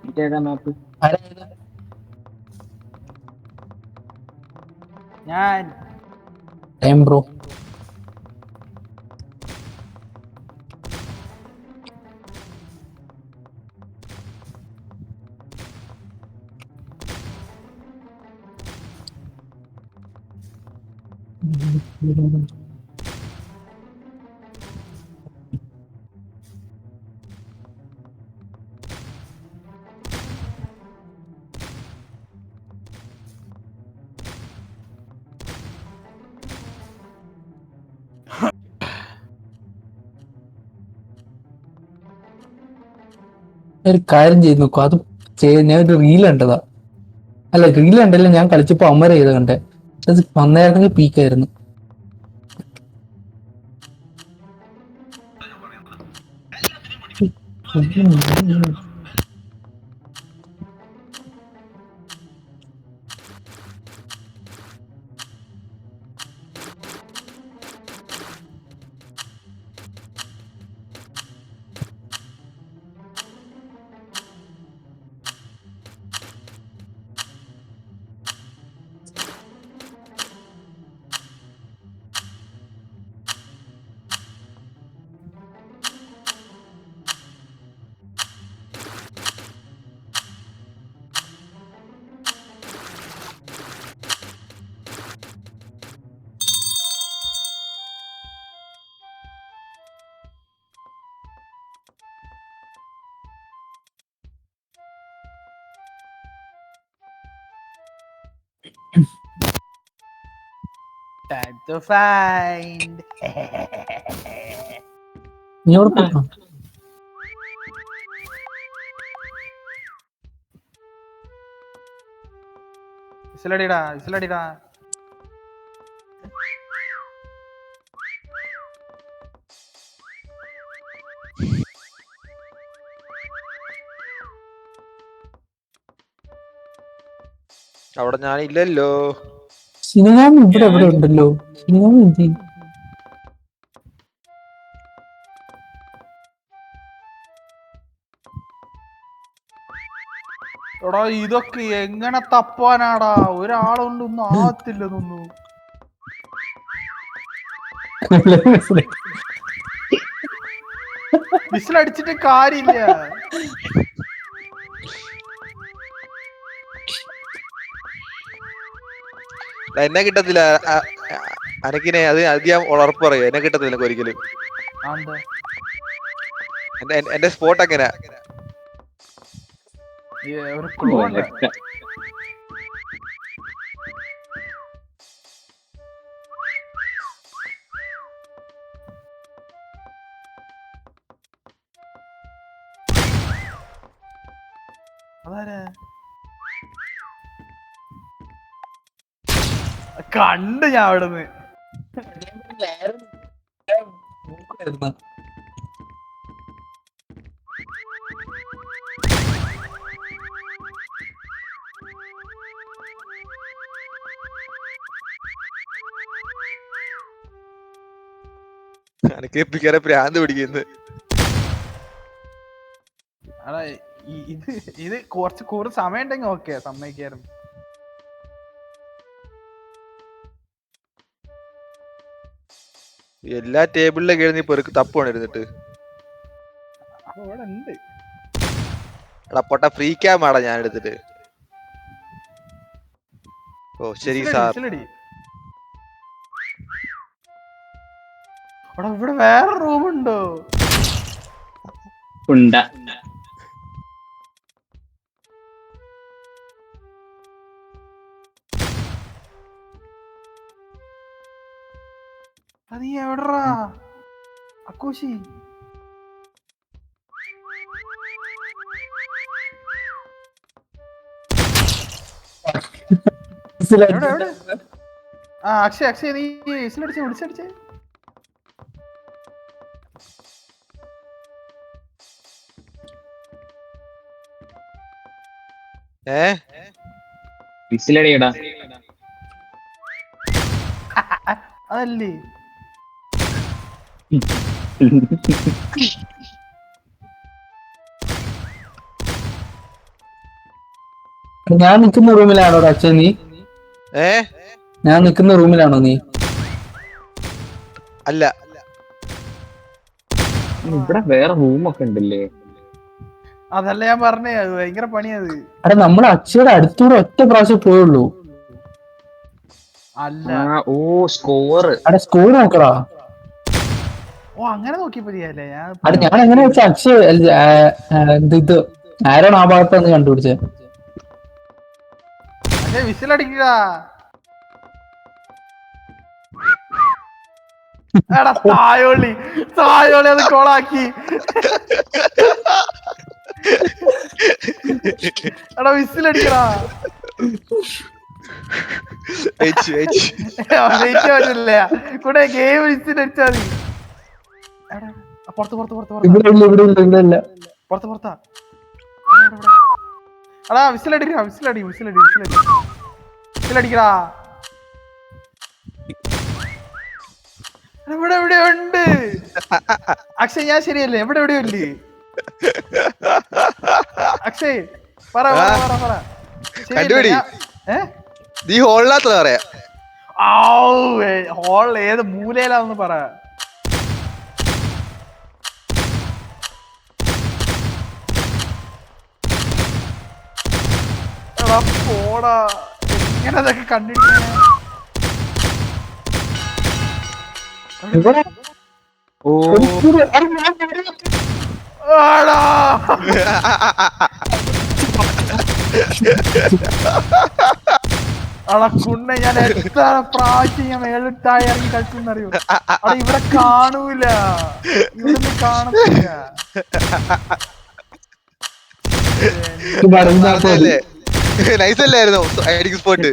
ഇതേതാ മാപ്പ്? ഞാൻ ബ്രോ ഒരു കാര്യം ചെയ്ത് നോക്കും. അത് ഞാൻ ഒരു റീൽ കണ്ടതാ. അല്ല, റീൽ കണ്ടല്ല, ഞാൻ കളിച്ചപ്പോ അമര ചെയ്ത് കണ്ടേ. അത് വന്നായിരുന്നെങ്കിൽ പീക്കായിരുന്നു. time to find. നീ അവിടെ പോട്ടോ. വിസിലടിടാ. അവിടെ ഞാനില്ലല്ലോ. സിനിമാമി ഇവിടെ എവിടെ ഉണ്ടല്ലോ. സിനിമാമി എന്ത് ചെയ്യും? എടാ ഇതൊക്കെ എങ്ങനെ തപ്പാനാടാ? ഒരാളുകൊണ്ടൊന്നും ആവത്തില്ലെന്നൊന്നും. വിസിലടിച്ചിട്ട് കാര്യമില്ല. എന്നെ കിട്ടത്തില്ല. അനക്കിനെ അത് ഞാൻ ഉറപ്പ് പറയൂ, എന്നെ കിട്ടത്തില്ല എനിക്ക് ഒരിക്കലും. എന്റെ സ്പോട്ട് എങ്ങനെയാ? ഒരു ക്ലൂ ഉണ്ട്. അതാരാ? കണ്ട് ഞാൻ അവിടുന്ന്. എനിക്ക് എപ്പിക്കാരെ ഭ്രാന്ത് പിടിക്കുന്നത്. ഇത് കുറച്ച് കൂടുതൽ സമയം ഉണ്ടെങ്കിൽ ഓക്കെ സമ്മതിക്കായിരുന്നു. എല്ലാ ടേബിളിലേക്ക് എഴുതി പെറുക്ക് തപ്പുവാണ് ഇരുന്നിട്ട്. അവിടെ ഉണ്ട്. എടാ പൊട്ട ഫ്രീ ക്യാം ആടാ ഞാൻ എടുത്തിട്ട്. ഓ ശരി സാർ. ഇവിടെ വേറെ റൂമുണ്ടോ? ഉണ്ട്. നീ എവിടാ അക്കോശി? എവിടെ? ആ അക്ഷയ് നീ വിളിച്ചടിച്ചേ. വിസിലടിയടാ. അതല്ലേ ഞാൻ നിൽക്കുന്ന റൂമിലാണോ അച്ഛൻ നീ? ഏ ഞാൻ നിൽക്കുന്ന റൂമിലാണോ നീ? അല്ല ഇവിടെ വേറെ റൂമൊക്കെ ഉണ്ടല്ലേ? അതല്ല ഞാൻ പറഞ്ഞേ, അത് ഭയങ്കര പണിയത്. അടെ നമ്മൾ അച്ഛയുടെ അടുത്തൂടെ ഒറ്റ പ്രാവശ്യം പോയുള്ളൂ. അല്ല ഓ സ്കോർ. അവിടെ സ്കോർ നോക്കടാ. ഓ അങ്ങനെ നോക്കിയപ്പോ ചെയ്യാല്ലേ? അവിടെ ഞാൻ എങ്ങനെ വെച്ചാ അക്ഷയ് ഇത് ആരാണ് ആ ഭാഗത്ത് കണ്ടുപിടിച്ചേ? അതെ വിസിലടിക്കടാ. എടാ തായോളി തായോളി അത് കോളാക്കി. എടാ വിസിലടിക്കടാ. പറ്റില്ല കൂടെ ഗെയിം വിസിലടിച്ചാ മതി. എടാ പുറത്ത് പുറത്ത് പുറത്ത് ഇവിടെ ഇല്ല ഇവിടെ ഇല്ല ഇവിടെ ഇല്ല. പുറത്ത് പുറത്താ. എടാ വിസിലടിക്കടാ വിസിലടി വിസിലടി വിസിലടി വിസിലടിക്കടാ. ഇവിടെ എവിടെ ഉണ്ട് അക്ഷയ്? ഞാൻ ശരിയല്ലേ? എവിടെ എവിടെയോ ഇല്ലേ അക്ഷയ്? പറ പറ പറ പറ. കണ്ടുപിടി. നീ ഹോളിനകത്ത് പറയാ. ഹോൾ ഏത് മൂലയിലാന്ന് പറ. എടാ പോടാ, എങ്ങനെ അതൊക്കെ കണ്ടിരിക്കണേ? ഇവിടെ ഓ ആടാ അടാ കുണ്ണ, ഞാൻ എത്ര പ്രാവശ്യം ഞാൻ മേളിട്ടായി ഇറങ്ങി കളിച്ചെന്നറിയോ? അവിടെ ഇവിടെ കാണൂല, ഇവിടുന്ന് കാണത്തില്ല. ഇത് പറഞ്ഞാ മതി. നൈസ് അല്ലായിരുന്നു ഐഡിങ് സ്പോട്ട്.